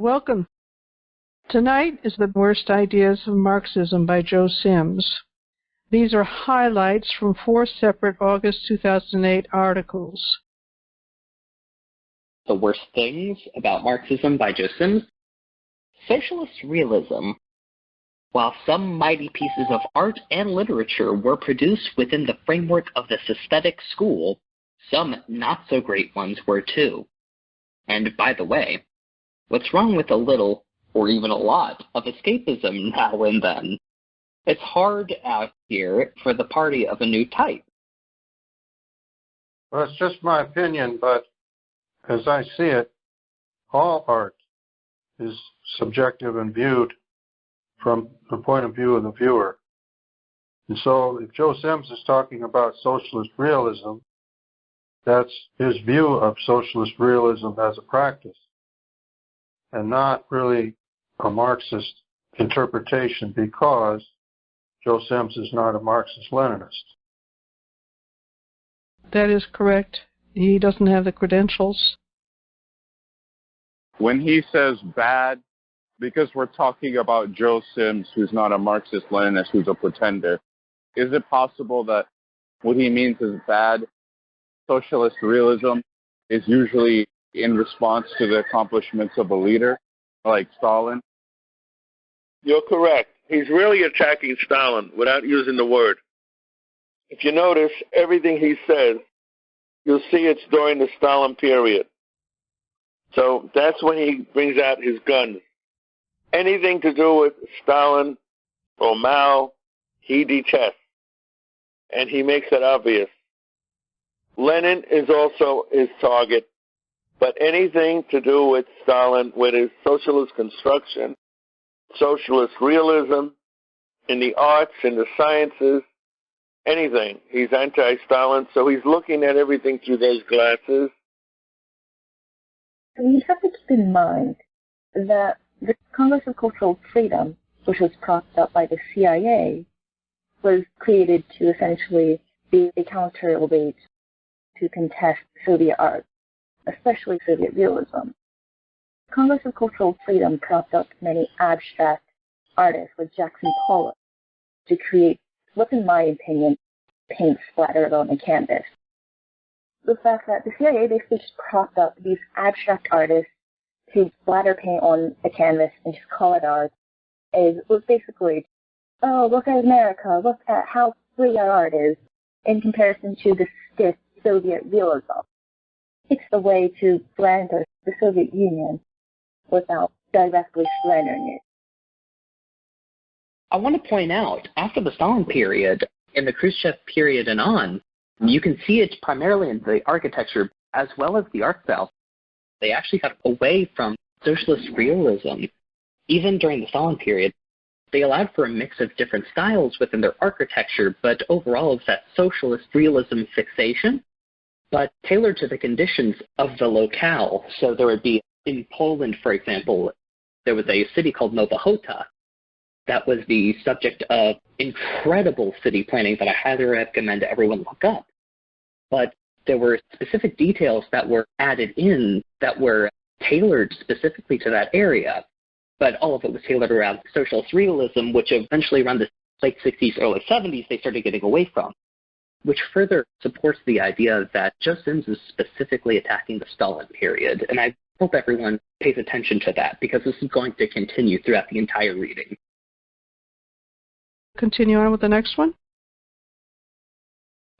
Welcome. Tonight is The Worst Ideas of Marxism by Joe Sims. These are highlights from 4 separate August 2008 articles. The Worst Things About Marxism by Joe Sims. Socialist Realism. While some mighty pieces of art and literature were produced within the framework of this aesthetic school, some not-so-great ones were too. And by the way, what's wrong with a little, or even a lot, of escapism now and then? It's hard out here for the party of a new type. Well, it's just my opinion, but as I see it, all art is subjective and viewed from the point of view of the viewer. And so if Joe Sims is talking about socialist realism, that's his view of socialist realism as a practice, and not really a Marxist interpretation, because Joe Sims is not a Marxist-Leninist. That is correct. He doesn't have the credentials. When he says bad, because we're talking about Joe Sims, who's not a Marxist-Leninist, who's a pretender, is it possible that what he means is bad? Socialist realism is usually in response to the accomplishments of a leader, like Stalin? You're correct. He's really attacking Stalin without using the word. If you notice, everything he says, you'll see it's during the Stalin period. So that's when he brings out his guns. Anything to do with Stalin or Mao, he detests. And he makes it obvious. Lenin is also his target. But anything to do with Stalin, with his socialist construction, socialist realism, in the arts, in the sciences, anything, he's anti-Stalin. So he's looking at everything through those glasses. We have to keep in mind that the Congress of Cultural Freedom, which was propped up by the CIA, was created to essentially be a counterweight to contest Soviet art, especially Soviet realism. Congress of Cultural Freedom propped up many abstract artists like Jackson Pollock to create what, in my opinion, paint splattered on a canvas. The fact that the CIA basically just propped up these abstract artists to splatter paint on a canvas and just call it art was basically, oh, look at America, look at how free our art is, in comparison to the stiff Soviet realism. It's the way to slander the Soviet Union without directly slandering it. I want to point out, after the Stalin period, in the Khrushchev period and on, you can see it primarily in the architecture as well as the art style. They actually got away from socialist realism. Even during the Stalin period, they allowed for a mix of different styles within their architecture, but overall it's that socialist realism fixation, but tailored to the conditions of the locale. So there would be, in Poland, for example, there was a city called Nowa Huta that was the subject of incredible city planning that I highly recommend everyone look up. But there were specific details that were added in that were tailored specifically to that area, but all of it was tailored around socialist realism, which eventually around the late 60s, early 70s, they started getting away from, which further supports the idea that Joe Sims is specifically attacking the Stalin period. And I hope everyone pays attention to that, because this is going to continue throughout the entire reading. Continue on with the next one.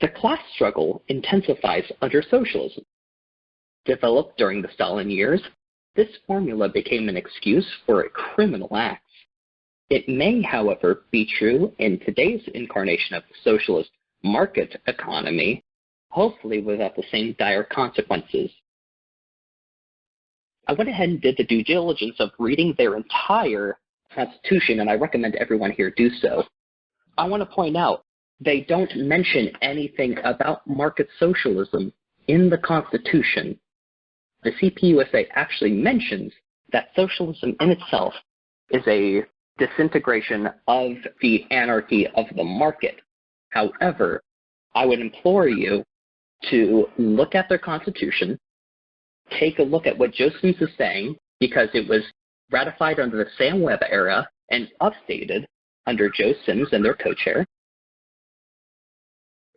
The class struggle intensifies under socialism. Developed during the Stalin years, this formula became an excuse for criminal acts. It may, however, be true in today's incarnation of the socialist market economy, hopefully without the same dire consequences. I went ahead and did the due diligence of reading their entire Constitution, and I recommend everyone here do so. I want to point out, they don't mention anything about market socialism in the Constitution. The CPUSA actually mentions that socialism in itself is a disintegration of the anarchy of the market. However, I would implore you to look at their Constitution, take a look at what Joe Sims is saying, because it was ratified under the Sam Webb era and updated under Joe Sims and their co-chair.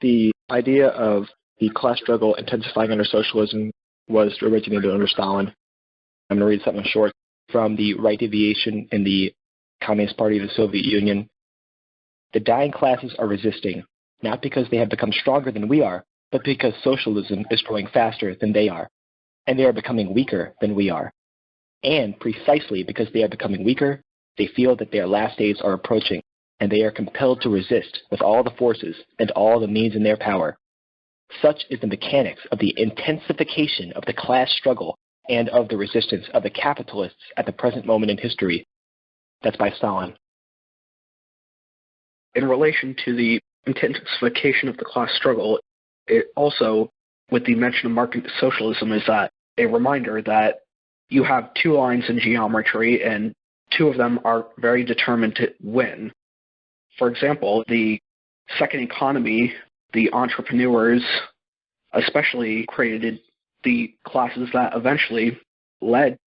The idea of the class struggle intensifying under socialism was originated under Stalin. I'm going to read something short from the Right Deviation in the Communist Party of the Soviet Union. The dying classes are resisting, not because they have become stronger than we are, but because socialism is growing faster than they are, and they are becoming weaker than we are. And precisely because they are becoming weaker, they feel that their last days are approaching, and they are compelled to resist with all the forces and all the means in their power. Such is the mechanics of the intensification of the class struggle and of the resistance of the capitalists at the present moment in history. That's by Stalin. In relation to the intensification of the class struggle, it also, with the mention of Marxist socialism, is that a reminder that you have two lines in geometry and two of them are very determined to win. For example, the second economy, the entrepreneurs especially created the classes that eventually led,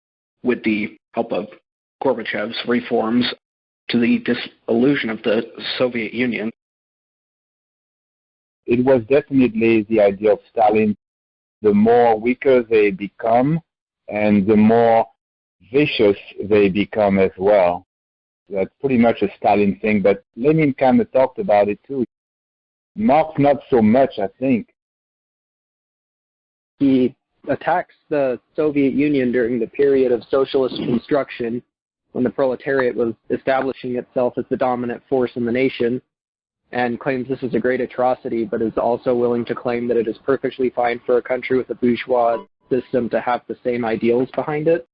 with the help of Gorbachev's reforms, to the dissolution of the Soviet Union. It was definitely the idea of Stalin. The more weaker they become, and the more vicious they become as well. That's pretty much a Stalin thing, but Lenin kind of talked about it too. Marx not so much, I think. He attacks the Soviet Union during the period of socialist construction, when the proletariat was establishing itself as the dominant force in the nation, and claims this is a great atrocity, but is also willing to claim that it is perfectly fine for a country with a bourgeois system to have the same ideals behind it.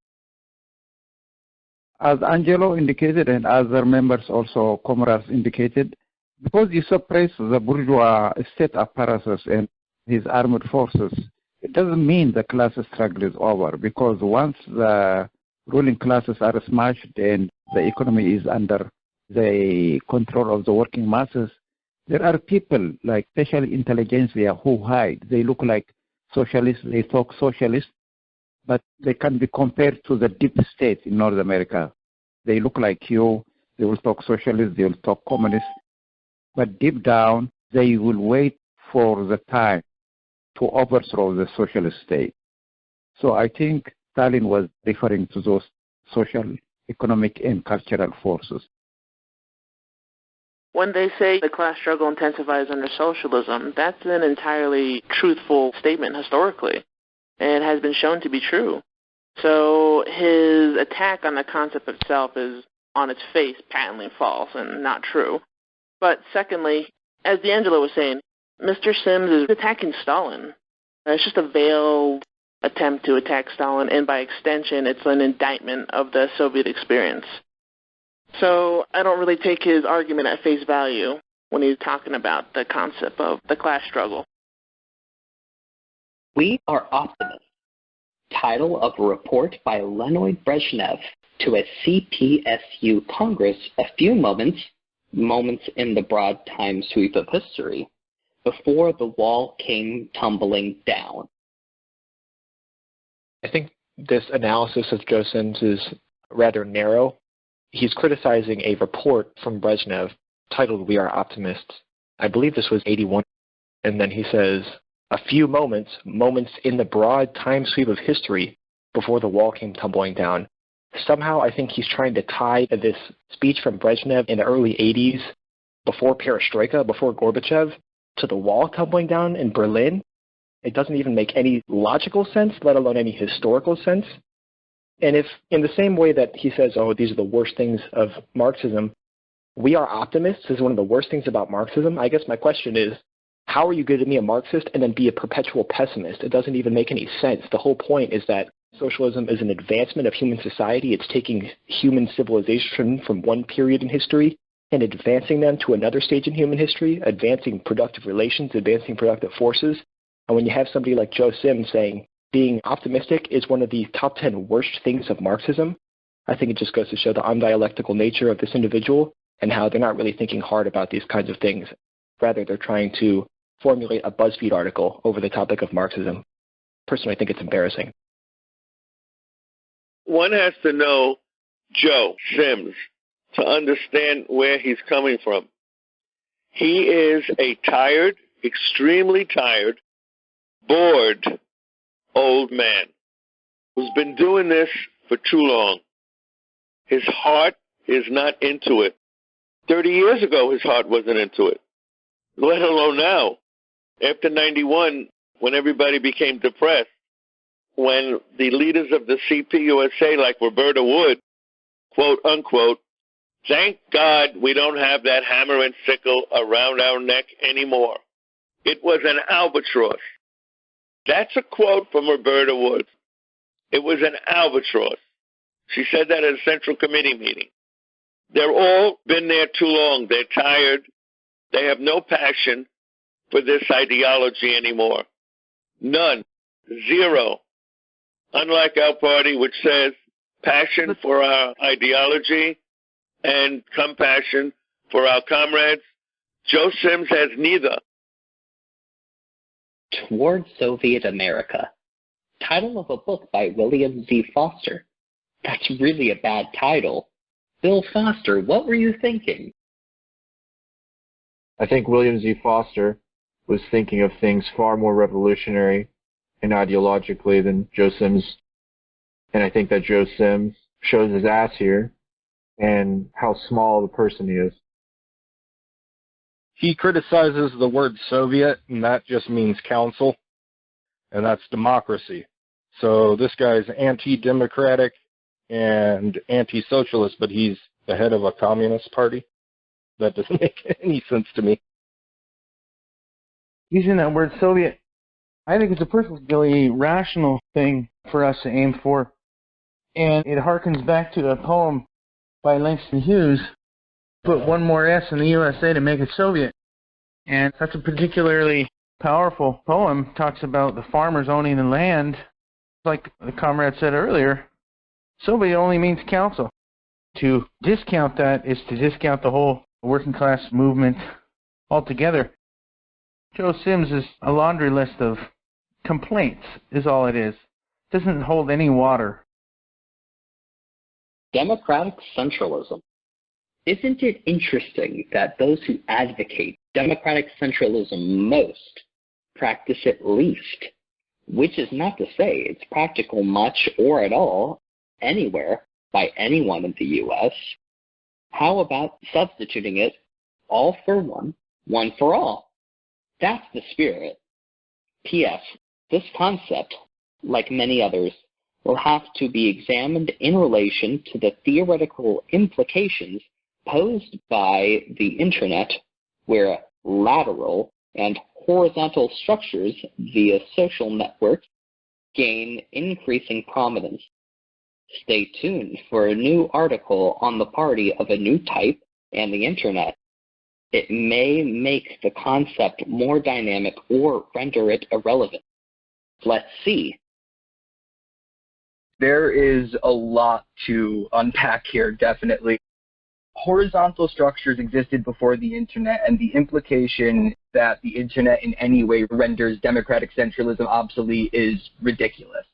As Angelo indicated, and other members also, comrades indicated, because you suppress the bourgeois state apparatus and his armed forces, it doesn't mean the class struggle is over, because once the ruling classes are smashed and the economy is under the control of the working masses, there are people, like especially intelligentsia, who hide. They look like socialists, they talk socialist, but they can be compared to the deep state in North America. They look like you, they will talk socialist, they will talk communist, but deep down, they will wait for the time to overthrow the socialist state. So I think Stalin was referring to those social, economic, and cultural forces. When they say the class struggle intensifies under socialism, that's an entirely truthful statement historically, and has been shown to be true. So his attack on the concept itself is, on its face, patently false and not true. But secondly, as D'Angelo was saying, Mr. Sims is attacking Stalin. It's just a veiled attempt to attack Stalin, and by extension, it's an indictment of the Soviet experience. So I don't really take his argument at face value when he's talking about the concept of the class struggle. We are optimists. Title of a report by Leonid Brezhnev to a CPSU Congress a few moments in the broad time sweep of history, before the wall came tumbling down. I think this analysis of Joe Sims is rather narrow. He's criticizing a report from Brezhnev titled "We Are Optimists." I believe this was 81. And then he says, a few moments in the broad time sweep of history before the wall came tumbling down. Somehow I think he's trying to tie this speech from Brezhnev in the early 80s, before Perestroika, before Gorbachev, to the wall tumbling down in Berlin. It doesn't even make any logical sense, let alone any historical sense. And if, in the same way that he says, oh, these are the worst things of Marxism, we are optimists is one of the worst things about Marxism, I guess my question is, how are you going to be a Marxist and then be a perpetual pessimist? It doesn't even make any sense. The whole point is that socialism is an advancement of human society. It's taking human civilization from one period in history and advancing them to another stage in human history, advancing productive relations, advancing productive forces. And when you have somebody like Joe Sims saying being optimistic is one of the top 10 worst things of Marxism, I think it just goes to show the undialectical nature of this individual and how they're not really thinking hard about these kinds of things. Rather, they're trying to formulate a BuzzFeed article over the topic of Marxism. Personally, I think it's embarrassing. One has to know Joe Sims to understand where he's coming from. He is a tired, extremely tired, bored old man who's been doing this for too long. His heart is not into it. 30 years ago, his heart wasn't into it, let alone now. After 91, when everybody became depressed, when the leaders of the CPUSA, like Roberta Wood, quote unquote, thank God we don't have that hammer and sickle around our neck anymore. It was an albatross. That's a quote from Roberta Wood. It was an albatross. She said that at a Central Committee meeting. They're all been there too long. They're tired. They have no passion for this ideology anymore. None. Zero. Unlike our party, which says passion for our ideology and compassion for our comrades, Joe Sims has neither. Toward Soviet America. Title of a book by William Z. Foster. That's really a bad title. Bill Foster, what were you thinking? I think William Z. Foster was thinking of things far more revolutionary and ideologically than Joe Sims. And I think that Joe Sims shows his ass here and how small of a person he is. He criticizes the word Soviet, and that just means council, and that's democracy. So this guy's anti-democratic and anti-socialist, but he's the head of a communist party. That doesn't make any sense to me. Using that word Soviet, I think it's a perfectly rational thing for us to aim for. And it harkens back to a poem by Langston Hughes, put one more S in the USA to make it Soviet. And that's a particularly powerful poem. It talks about the farmers owning the land. Like the comrade said earlier, Soviet only means council. To discount that is to discount the whole working class movement altogether. Joe Sims is a laundry list of complaints, is all it is. It doesn't hold any water. Democratic centralism. Isn't it interesting that those who advocate democratic centralism most practice it least? Which is not to say it's practical much or at all anywhere by anyone in the U.S. How about substituting it all for one, one for all? That's the spirit. P.S. This concept, like many others, will have to be examined in relation to the theoretical implications posed by the Internet, where lateral and horizontal structures via social networks gain increasing prominence. Stay tuned for a new article on the party of a new type and the Internet. It may make the concept more dynamic or render it irrelevant. Let's see. There is a lot to unpack here, definitely. Horizontal structures existed before the Internet, and the implication that the Internet in any way renders democratic centralism obsolete is ridiculous.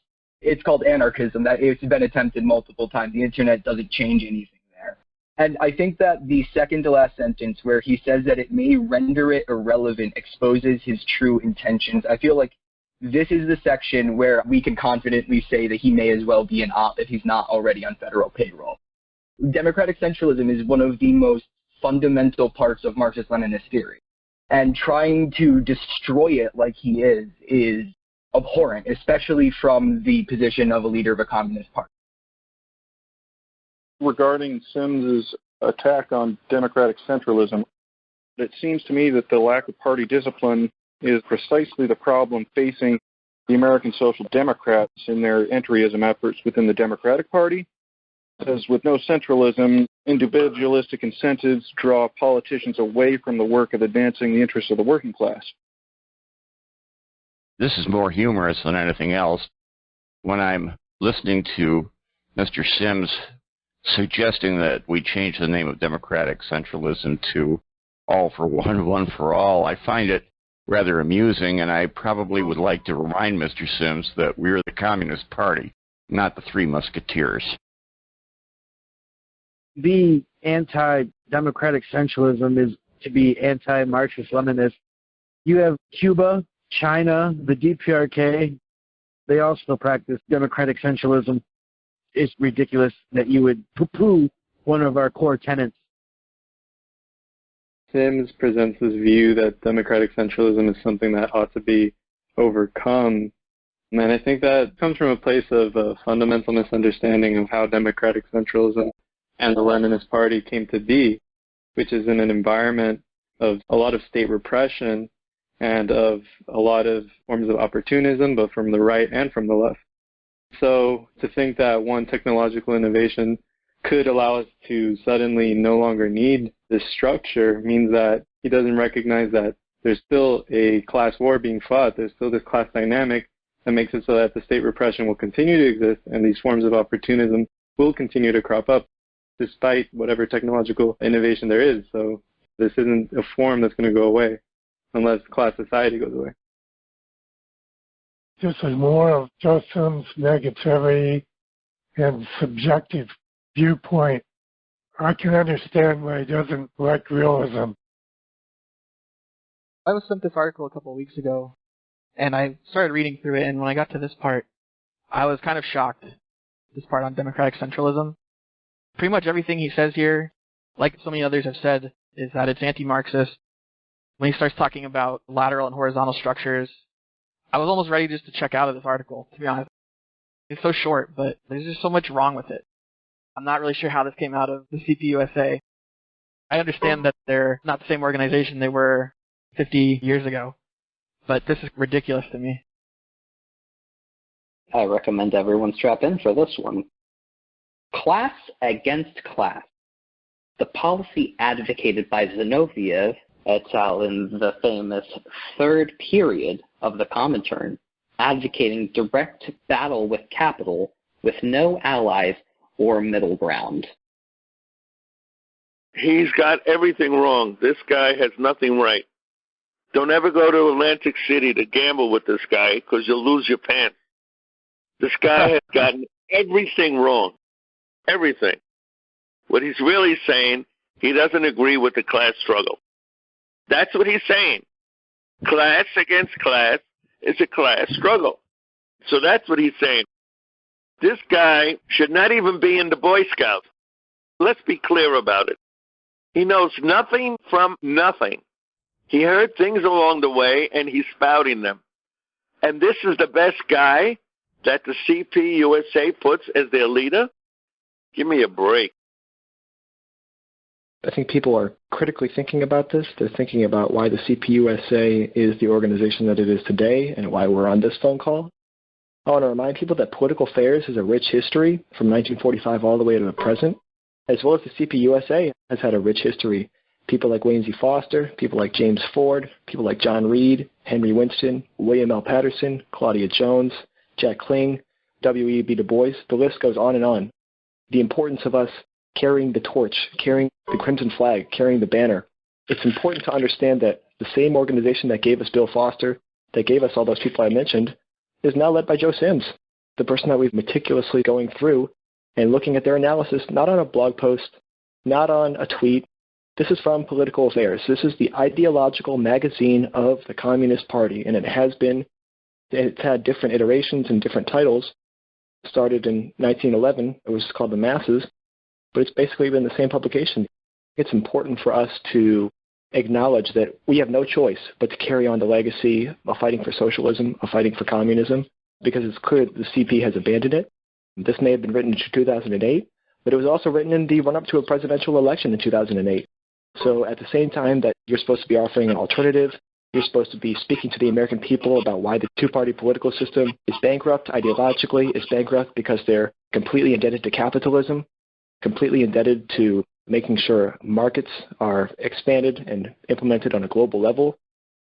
It's called anarchism. It's been attempted multiple times. The Internet doesn't change anything there. And I think that the second to last sentence, where he says that it may render it irrelevant, exposes his true intentions. I feel like this is the section where we can confidently say that he may as well be an op if he's not already on federal payroll. Democratic centralism is one of the most fundamental parts of Marxist-Leninist theory. And trying to destroy it like he is abhorrent, especially from the position of a leader of a communist party. Regarding Sims's attack on democratic centralism, it seems to me that the lack of party discipline is precisely the problem facing the American Social Democrats in their entryism efforts within the Democratic Party. Because with no centralism, individualistic incentives draw politicians away from the work of advancing the interests of the working class. This is more humorous than anything else. When I'm listening to Mr. Sims suggesting that we change the name of democratic centralism to all for one, one for all, I find it rather amusing, and I probably would like to remind Mr. Sims that we're the Communist Party, not the Three Musketeers. be anti-democratic centralism is to be anti-Marxist-Leninist. You have Cuba, China, the DPRK. They all still practice democratic centralism. It's ridiculous that you would poo-poo one of our core tenets. Sims presents this view that democratic centralism is something that ought to be overcome. And I think that comes from a place of a fundamental misunderstanding of how democratic centralism and the Leninist Party came to be, which is in an environment of a lot of state repression and of a lot of forms of opportunism, both from the right and from the left. So to think that one technological innovation could allow us to suddenly no longer need this structure means that he doesn't recognize that there's still a class war being fought. There's still this class dynamic that makes it so that the state repression will continue to exist and these forms of opportunism will continue to crop up despite whatever technological innovation there is. So this isn't a form that's going to go away unless class society goes away. This is more of Joseph's negativity and subjective viewpoint. I can understand why he doesn't like realism. I was sent this article a couple of weeks ago, and I started reading through it, and when I got to this part, I was kind of shocked. This part on democratic centralism. Pretty much everything he says here, like so many others have said, is that it's anti-Marxist. When he starts talking about lateral and horizontal structures, I was almost ready just to check out of this article, to be honest. It's so short, but there's just so much wrong with it. I'm not really sure how this came out of the CPUSA. I understand that they're not the same organization they were 50 years ago, but this is ridiculous to me. I recommend everyone strap in for this one. Class against class. The policy advocated by Zinoviev et al. In the famous third period of the Comintern, advocating direct battle with capital with no allies or middle ground. He's got everything wrong. This guy has nothing right. Don't ever go to Atlantic City to gamble with this guy because you'll lose your pants. This guy has gotten everything wrong. Everything. What he's really saying, he doesn't agree with the class struggle. That's what he's saying. Class against class is a class struggle. So that's what he's saying. This guy should not even be in the Boy Scouts. Let's be clear about it. He knows nothing from nothing. He heard things along the way, and he's spouting them. And this is the best guy that the CPUSA puts as their leader? Give me a break. I think people are critically thinking about this. They're thinking about why the CPUSA is the organization that it is today and why we're on this phone call. I want to remind people that political affairs has a rich history from 1945 all the way to the present, as well as the CPUSA has had a rich history. People like Wayne Z. Foster, people like James Ford, people like John Reed, Henry Winston, William L. Patterson, Claudia Jones, Jack Kling, W.E.B. Du Bois, the list goes on and on. The importance of us carrying the torch, carrying the crimson flag, carrying the banner. It's important to understand that the same organization that gave us Bill Foster, that gave us all those people I mentioned, is now led by Joe Sims, the person that we've meticulously going through and looking at their analysis, not on a blog post, not on a tweet. This is from Political Affairs. This is the ideological magazine of the Communist Party, and it's had different iterations and different titles. It started in 1911. It was called The Masses, but it's basically been the same publication. It's important for us to acknowledge that we have no choice but to carry on the legacy of fighting for socialism, of fighting for communism, because it's clear that the CP has abandoned it. This may have been written in 2008, but it was also written in the run-up to a presidential election in 2008. So at the same time that you're supposed to be offering an alternative, you're supposed to be speaking to the American people about why the two-party political system is bankrupt ideologically, is bankrupt because they're completely indebted to capitalism, completely indebted to making sure markets are expanded and implemented on a global level,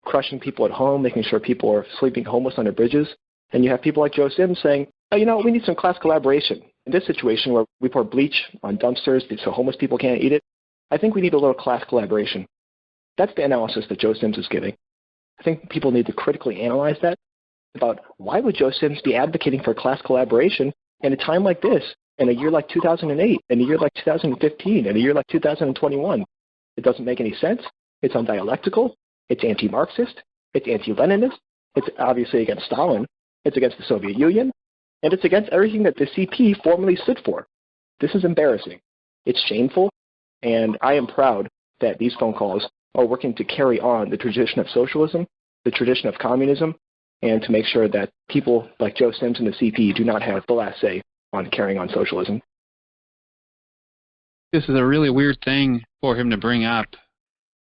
crushing people at home, making sure people are sleeping homeless under bridges. And you have people like Joe Sims saying, oh, we need some class collaboration. In this situation where we pour bleach on dumpsters so homeless people can't eat it, I think we need a little class collaboration. That's the analysis that Joe Sims is giving. I think people need to critically analyze that about why would Joe Sims be advocating for class collaboration in a time like this in a year like 2008, in a year like 2015, in a year like 2021. It doesn't make any sense. It's undialectical. It's anti-Marxist. It's anti-Leninist. It's obviously against Stalin. It's against the Soviet Union. And it's against everything that the CP formerly stood for. This is embarrassing. It's shameful. And I am proud that these phone calls are working to carry on the tradition of socialism, the tradition of communism, and to make sure that people like Joe Sims and the CP do not have the last say on carrying on socialism. This is a really weird thing for him to bring up.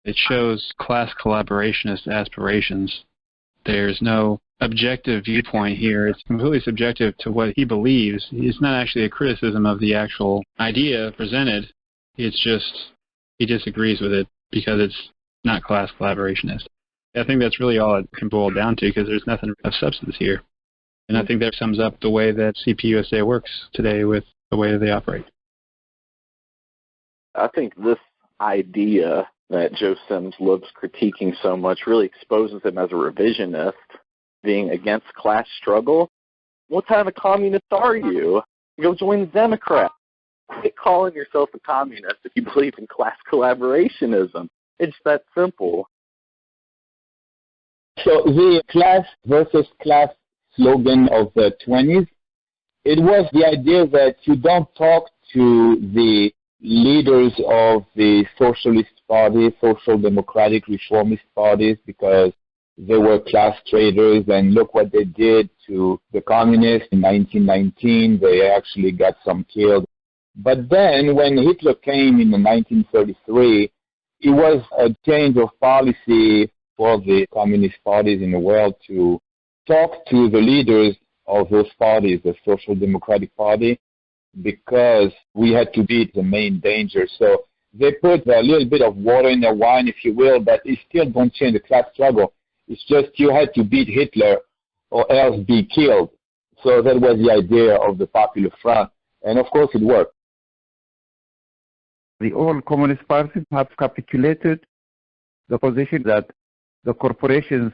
It shows class collaborationist aspirations. There's no objective viewpoint here. It's completely subjective to what he believes. It's not actually a criticism of the actual idea presented. It's just he disagrees with it because it's not class collaborationist. I think that's really all it can boil down to, because there's nothing of substance here. And I think that sums up the way that CPUSA works today with the way that they operate. I think this idea that Joe Sims loves critiquing so much really exposes him as a revisionist, being against class struggle. What kind of a communist are you? Go join the Democrats. Quit calling yourself a communist if you believe in class collaborationism. It's that simple. So the class versus class slogan of the 20s, it was the idea that you don't talk to the leaders of the Socialist Party, Social Democratic Reformist parties, because they were class traitors, and look what they did to the communists in 1919. They actually got some killed. But then when Hitler came in 1933, it was a change of policy for the communist parties in the world to talk to the leaders of those parties, the Social Democratic Party, because we had to beat the main danger. So they put a little bit of water in the wine, if you will, but it still don't change the class struggle. It's just you had to beat Hitler or else be killed. So that was the idea of the Popular Front. And of course it worked. The old communist parties have capitulated the position that the corporations,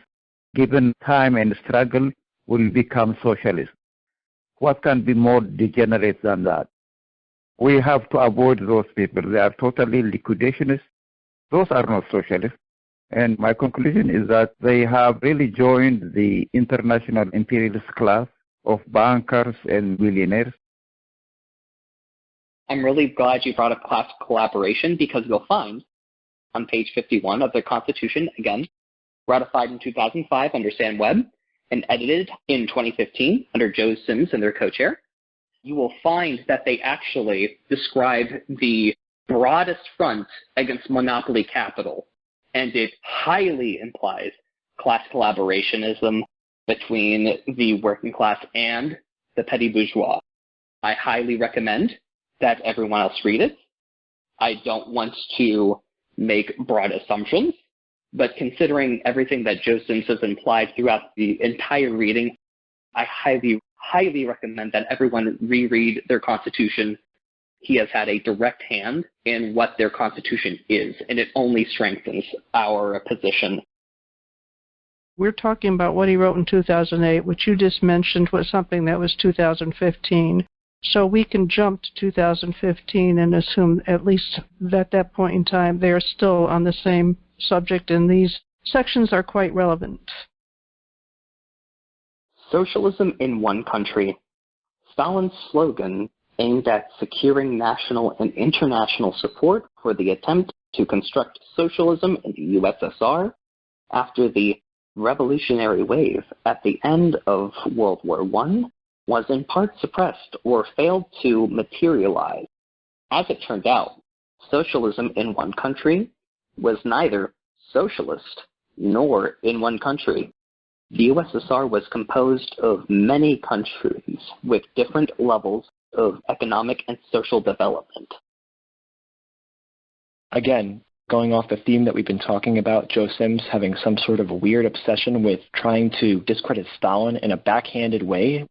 given time and struggle, will become socialist. What can be more degenerate than that? We have to avoid those people. They are totally liquidationists. Those are not socialists. And my conclusion is that they have really joined the international imperialist class of bankers and millionaires. I'm really glad you brought up class collaboration, because you'll find on page 51 of their Constitution, again, ratified in 2005 under Sam Webb and edited in 2015 under Joe Sims and their co-chair, you will find that they actually describe the broadest front against monopoly capital, and it highly implies class collaborationism between the working class and the petty bourgeois. I highly recommend that everyone else read it. I don't want to make broad assumptions, but considering everything that Joe Sims has implied throughout the entire reading, I highly recommend that everyone reread their Constitution. He has had a direct hand in what their Constitution is, and it only strengthens our position. We're talking about what he wrote in 2008, which you just mentioned was something that was 2015. So we can jump to 2015 and assume at least at that point in time they are still on the same subject, and these sections are quite relevant. Socialism in one country. Stalin's slogan aimed at securing national and international support for the attempt to construct socialism in the USSR after the revolutionary wave at the end of World War I was in part suppressed or failed to materialize. As it turned out, socialism in one country was neither socialist nor in one country. The USSR was composed of many countries with different levels of economic and social development. Again, going off the theme that we've been talking about, Joe Sims having some sort of a weird obsession with trying to discredit Stalin in a backhanded way.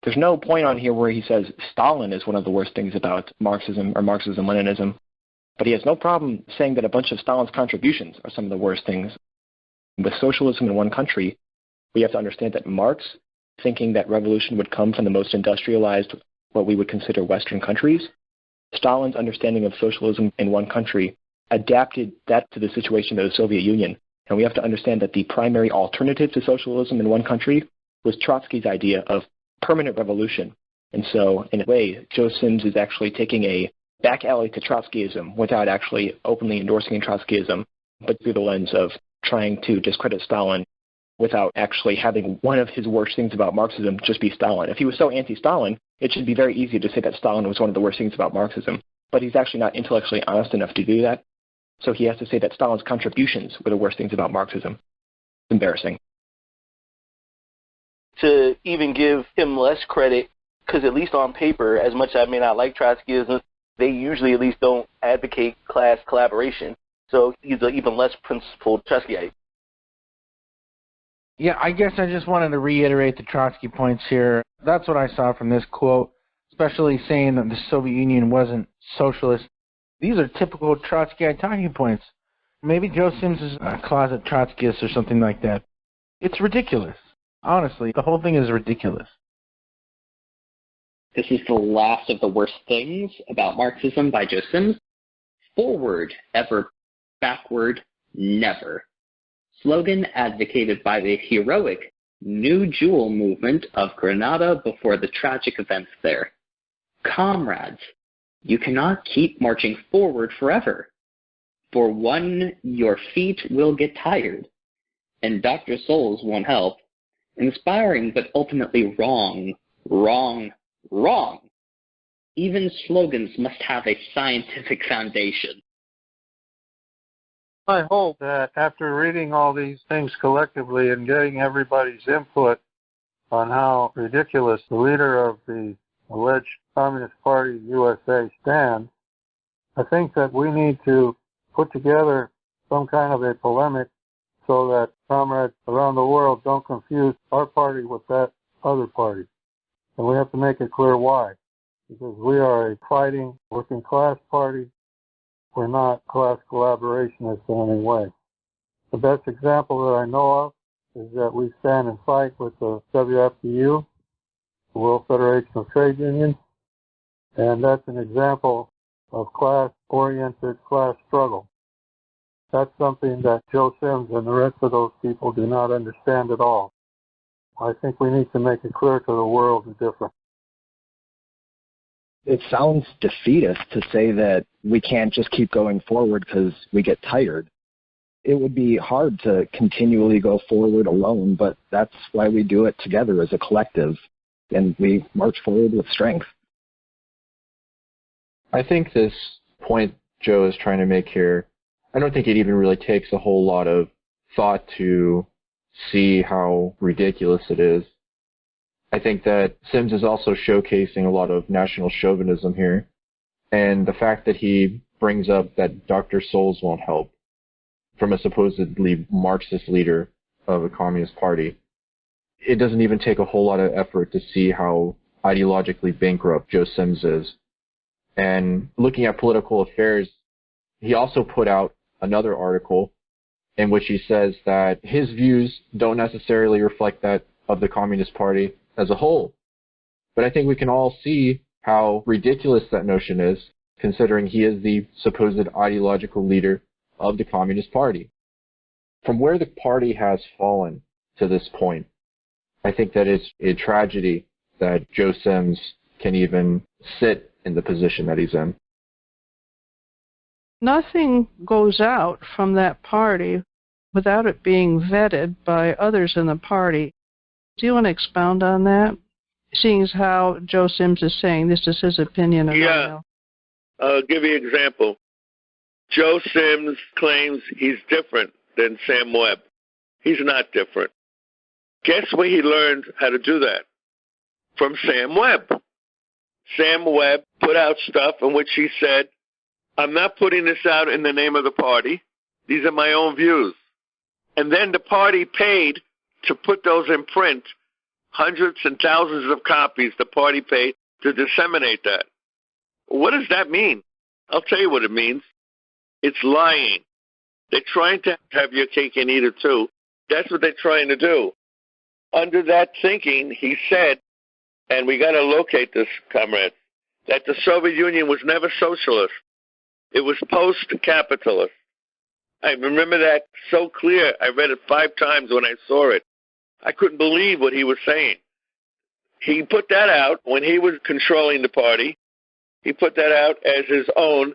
There's no point on here where he says Stalin is one of the worst things about Marxism or Marxism-Leninism, but he has no problem saying that a bunch of Stalin's contributions are some of the worst things. With socialism in one country, we have to understand that Marx, thinking that revolution would come from the most industrialized what we would consider Western countries. Stalin's understanding of socialism in one country adapted that to the situation of the Soviet Union. And we have to understand that the primary alternative to socialism in one country was Trotsky's idea of permanent revolution. And so, in a way, Joe Sims is actually taking a back alley to Trotskyism without actually openly endorsing Trotskyism, but through the lens of trying to discredit Stalin without actually having one of his worst things about Marxism just be Stalin. If he was so anti-Stalin, it should be very easy to say that Stalin was one of the worst things about Marxism. But he's actually not intellectually honest enough to do that. So he has to say that Stalin's contributions were the worst things about Marxism. It's embarrassing. To even give him less credit, because at least on paper, as much as I may not like Trotskyism, they usually at least don't advocate class collaboration. So he's an even less principled Trotskyite. Yeah, I guess I just wanted to reiterate the Trotsky points here. That's what I saw from this quote, especially saying that the Soviet Union wasn't socialist. These are typical Trotskyite talking points. Maybe Joe Sims is a closet Trotskyist or something like that. It's ridiculous. Honestly, the whole thing is ridiculous. This is the last of the worst things about Marxism by Joe Sims. Forward, ever. Backward, never. Slogan advocated by the heroic New Jewel movement of Grenada before the tragic events there. Comrades, you cannot keep marching forward forever. For one, your feet will get tired, and Dr. Souls won't help. Inspiring but ultimately wrong, wrong, wrong. Even slogans must have a scientific foundation. I hope that after reading all these things collectively and getting everybody's input on how ridiculous the leader of the alleged Communist Party USA stands, I think that we need to put together some kind of a polemic so that comrades around the world don't confuse our party with that other party. And we have to make it clear why. Because we are a fighting working class party. We're not class collaborationists in any way. The best example that I know of is that we stand and fight with the WFTU, the World Federation of Trade Unions, and that's an example of class-oriented class struggle. That's something that Joe Sims and the rest of those people do not understand at all. I think we need to make it clear to the world the difference. It sounds defeatist to say that we can't just keep going forward because we get tired. It would be hard to continually go forward alone, but that's why we do it together as a collective, and we march forward with strength. I think this point Joe is trying to make here, I don't think it even really takes a whole lot of thought to see how ridiculous it is. I think that Sims is also showcasing a lot of national chauvinism here, and the fact that he brings up that Dr. Souls won't help from a supposedly Marxist leader of a communist party. It doesn't even take a whole lot of effort to see how ideologically bankrupt Joe Sims is. And looking at political affairs, he also put out another article in which he says that his views don't necessarily reflect that of the Communist Party as a whole. But I think we can all see how ridiculous that notion is, considering he is the supposed ideological leader of the Communist Party. From where the party has fallen to this point, I think that it's a tragedy that Joe Sims can even sit in the position that he's in. Nothing goes out from that party without it being vetted by others in the party. Do you want to expound on that? Seeing as how Joe Sims is saying this is his opinion. Yeah. I'll give you an example. Joe Sims claims he's different than Sam Webb. He's not different. Guess where he learned how to do that? From Sam Webb. Sam Webb put out stuff in which he said, I'm not putting this out in the name of the party. These are my own views. And then the party paid to put those in print, hundreds and thousands of copies the party paid to disseminate that. What does that mean? I'll tell you what it means. It's lying. They're trying to have your cake and eat it too. That's what they're trying to do. Under that thinking, he said, and we got to locate this, comrades, that the Soviet Union was never socialist. It was post-capitalist. I remember that so clear. I read it 5 times when I saw it. I couldn't believe what he was saying. He put that out when he was controlling the party. He put that out as his own,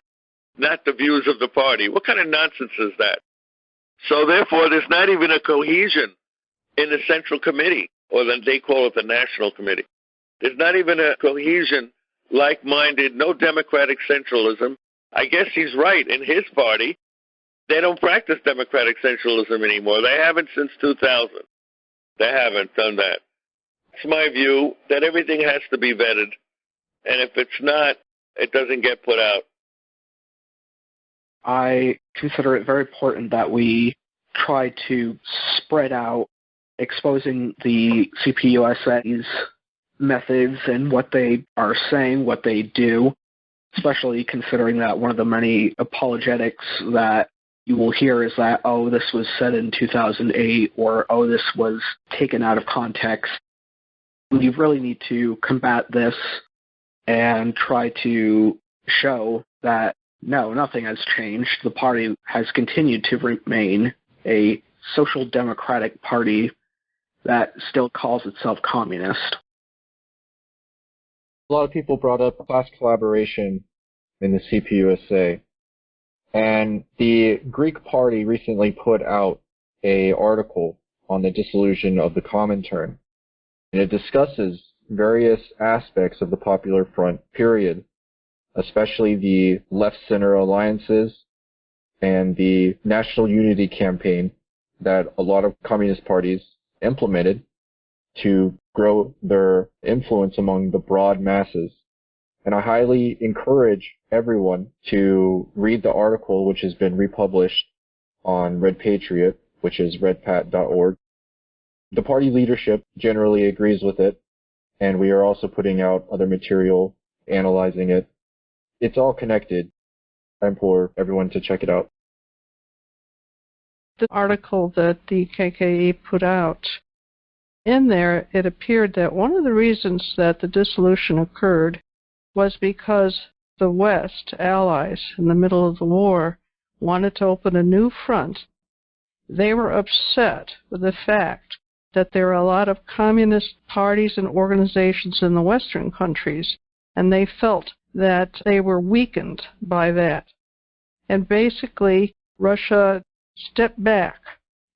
not the views of the party. What kind of nonsense is that? So therefore, there's not even a cohesion in the Central Committee, or then they call it the National Committee. There's not even a cohesion, like-minded, no democratic centralism. I guess he's right. In his party, they don't practice democratic centralism anymore. They haven't since 2000. They haven't done that. It's my view that everything has to be vetted, and if it's not, it doesn't get put out. I consider it very important that we try to spread out exposing the CPUSA's methods and what they are saying, what they do, especially considering that one of the many apologetics that you will hear is that, oh, this was said in 2008, or, oh, this was taken out of context. We really need to combat this and try to show that, no, nothing has changed. The party has continued to remain a social democratic party that still calls itself communist. A lot of people brought up class collaboration in the CPUSA, and the Greek party recently put out an article on the dissolution of the Comintern, and it discusses various aspects of the Popular Front period, especially the left-center alliances and the national unity campaign that a lot of communist parties implemented to grow their influence among the broad masses. And I highly encourage everyone to read the article, which has been republished on Red Patriot, which is redpat.org. The party leadership generally agrees with it, and we are also putting out other material analyzing it. It's all connected. I implore everyone to check it out. The article that the KKE put out, in there it appeared that one of the reasons that the dissolution occurred was because the West allies in the middle of the war wanted to open a new front. They were upset with the fact that there are a lot of communist parties and organizations in the Western countries, and they felt that they were weakened by that. And basically, Russia stepped back,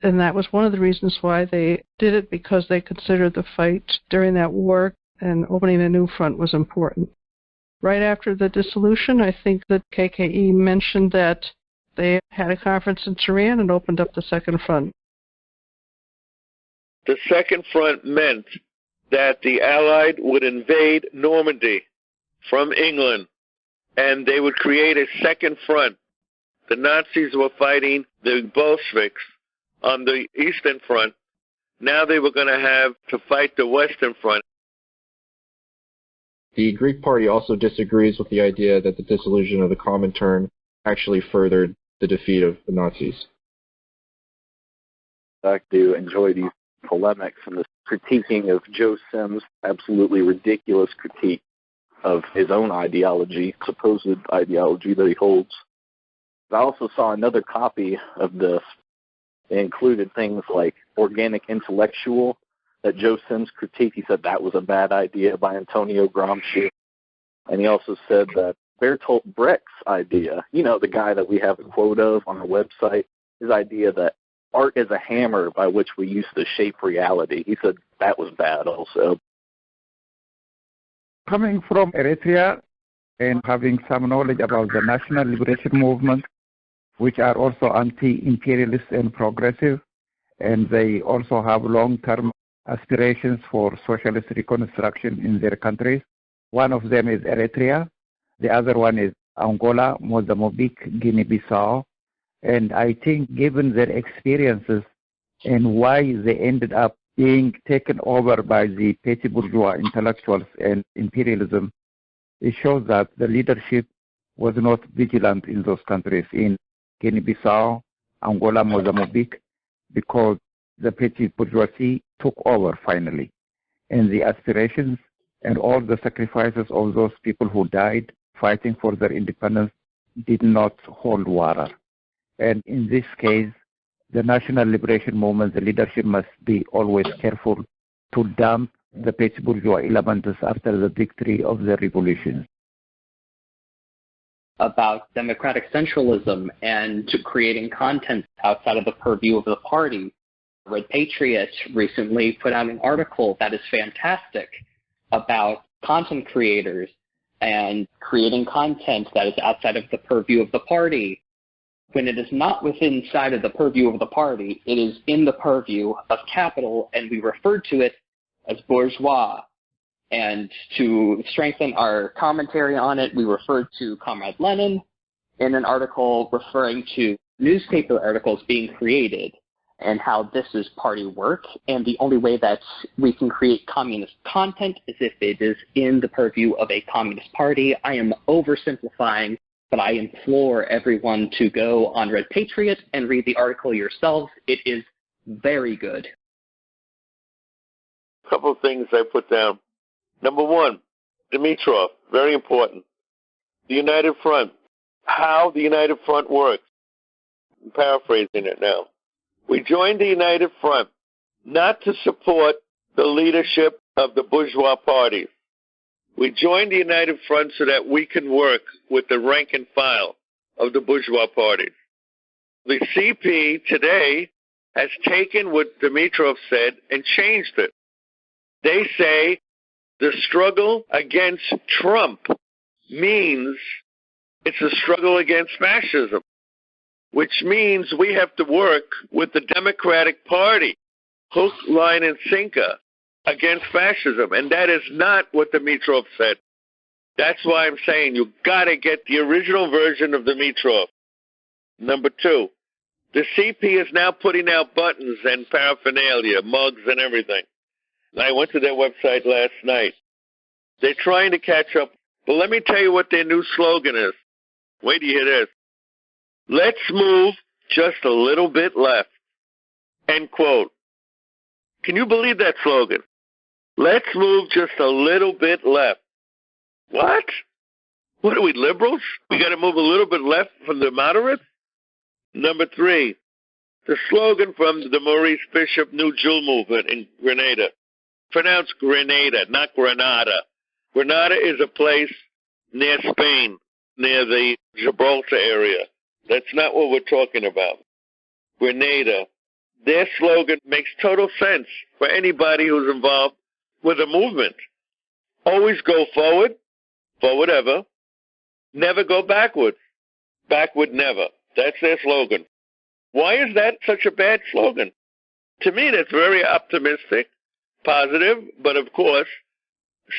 and that was one of the reasons why they did it, because they considered the fight during that war and opening a new front was important. Right after the dissolution, I think that KKE mentioned that they had a conference in Tehran and opened up the Second Front. The Second Front meant that the Allied would invade Normandy from England, and they would create a second front. The Nazis were fighting the Bolsheviks on the Eastern Front. Now they were going to have to fight the Western Front. The Greek party also disagrees with the idea that the dissolution of the Comintern actually furthered the defeat of the Nazis. I do enjoy these polemics and this critiquing of Joe Sims' absolutely ridiculous critique of his own ideology, supposed ideology that he holds. I also saw another copy of this. It included things like organic intellectual that Joe Sims critiqued. He said that was a bad idea by Antonio Gramsci. And he also said that Bertolt Brecht's idea, you know, the guy that we have a quote of on our website, his idea that art is a hammer by which we use to shape reality. He said that was bad also. Coming from Eritrea and having some knowledge about the national liberation movement, which are also anti-imperialist and progressive, and they also have long-term aspirations for socialist reconstruction in their countries. One of them is Eritrea. The other one is Angola, Mozambique, Guinea-Bissau. And I think given their experiences and why they ended up being taken over by the petty bourgeois intellectuals and imperialism, it shows that the leadership was not vigilant in those countries, in Guinea-Bissau, Angola, Mozambique, because the petty bourgeoisie took over finally. And the aspirations and all the sacrifices of those people who died fighting for their independence did not hold water. And in this case, the national liberation movement, the leadership must be always careful to dump the petty bourgeois elements after the victory of the revolution. About democratic centralism and to creating content outside of the purview of the party. Red Patriot recently put out an article that is fantastic about content creators and creating content that is outside of the purview of the party. When it is not within inside of the purview of the party, it is in the purview of capital, and we refer to it as bourgeois. And to strengthen our commentary on it, we referred to Comrade Lenin in an article referring to newspaper articles being created and how this is party work. And the only way that we can create communist content is if it is in the purview of a communist party. I am oversimplifying, but I implore everyone to go on Red Patriot and read the article yourselves. It is very good. A couple of things I put down. Number one, Dimitrov, very important. The United Front, how the United Front works. I'm paraphrasing it now. We joined the United Front not to support the leadership of the bourgeois parties. We joined the United Front so that we can work with the rank and file of the bourgeois parties. The CP today has taken what Dimitrov said and changed it. They say the struggle against Trump means it's a struggle against fascism, which means we have to work with the Democratic Party, hook, line, and sinker, against fascism. And that is not what Dimitrov said. That's why I'm saying you got to get the original version of Dimitrov. Number two, the CP is now putting out buttons and paraphernalia, mugs and everything. I went to their website last night. They're trying to catch up. But let me tell you what their new slogan is. Wait till you hear this. Let's move just a little bit left. End quote. Can you believe that slogan? Let's move just a little bit left. What? What are we, liberals? We got to move a little bit left from the moderates? Number three, the slogan from the Maurice Bishop New Jewel movement in Grenada. Pronounced Grenada, not Granada. Granada is a place near Spain, near the Gibraltar area. That's not what we're talking about. Grenada. Their slogan makes total sense for anybody who's involved with a movement. Always go forward, forward ever. Never go backwards, backward never. That's their slogan. Why is that such a bad slogan? To me, that's very optimistic, positive, but of course,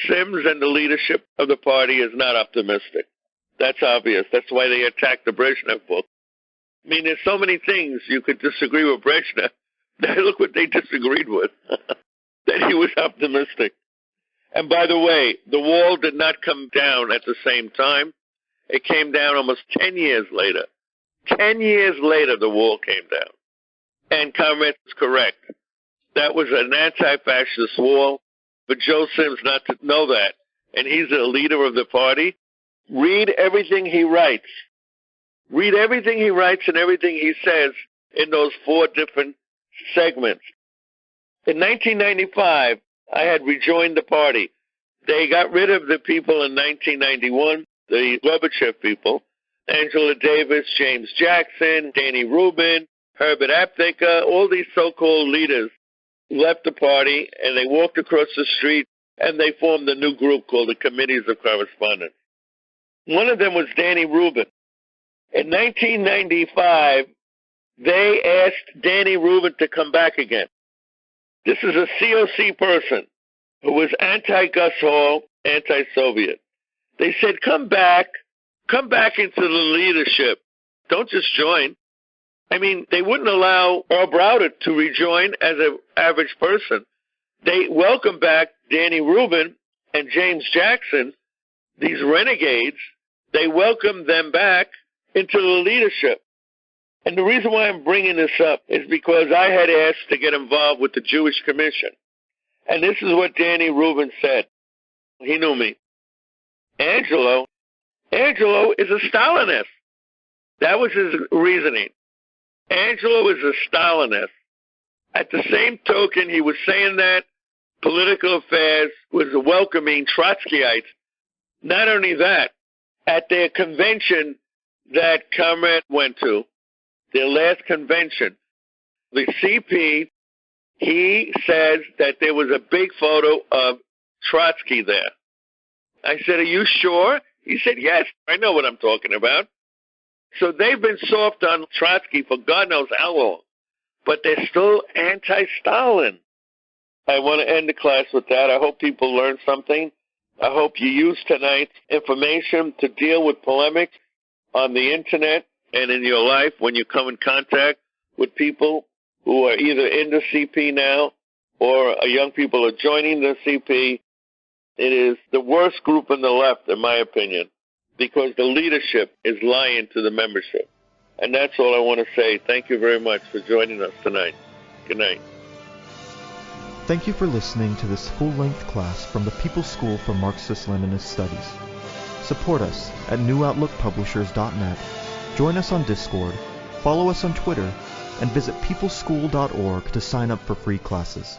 Sims and the leadership of the party is not optimistic. That's obvious. That's why they attacked the Brezhnev book. I mean, there's so many things you could disagree with Brezhnev. Look what they disagreed with. That he was optimistic. And by the way, the wall did not come down at the same time. It came down almost 10 years later. 10 years later, the wall came down. And Comrade is correct. That was an anti-fascist wall. For Joe Sims not to know that, and he's the leader of the party, read everything he writes. Read everything he writes and everything he says in those 4 different segments. In 1995, I had rejoined the party. They got rid of the people in 1991, the Gorbachev people, Angela Davis, James Jackson, Danny Rubin, Herbert Aptheker, all these so-called leaders left the party, and they walked across the street, and they formed a new group called the Committees of Correspondence. One of them was Danny Rubin. In 1995, they asked Danny Rubin to come back again. This is a COC person who was anti-Gus Hall, anti-Soviet. They said, come back into the leadership. Don't just join. I mean, they wouldn't allow Earl Browder to rejoin as an average person. They welcomed back Danny Rubin and James Jackson, these renegades. They welcomed them back into the leadership. And the reason why I'm bringing this up is because I had asked to get involved with the Jewish Commission. And this is what Danny Rubin said. He knew me. Angelo is a Stalinist. That was his reasoning. Angelo is a Stalinist. At the same token, he was saying that political affairs was welcoming Trotskyites. Not only that, at their convention that Comrade went to, their last convention, the CP, he says that there was a big photo of Trotsky there. I said, are you sure? He said, yes, I know what I'm talking about. So they've been soft on Trotsky for God knows how long, but they're still anti-Stalin. I want to end the class with that. I hope people learn something. I hope you use tonight's information to deal with polemics on the internet and in your life when you come in contact with people who are either in the CP now or young people are joining the CP. It is the worst group in the left, in my opinion, because the leadership is lying to the membership. And that's all I want to say. Thank you very much for joining us tonight. Good night. Thank you for listening to this full-length class from the People's School for Marxist-Leninist Studies. Support us at newoutlookpublishers.net, join us on Discord, follow us on Twitter, and visit peopleschool.org to sign up for free classes.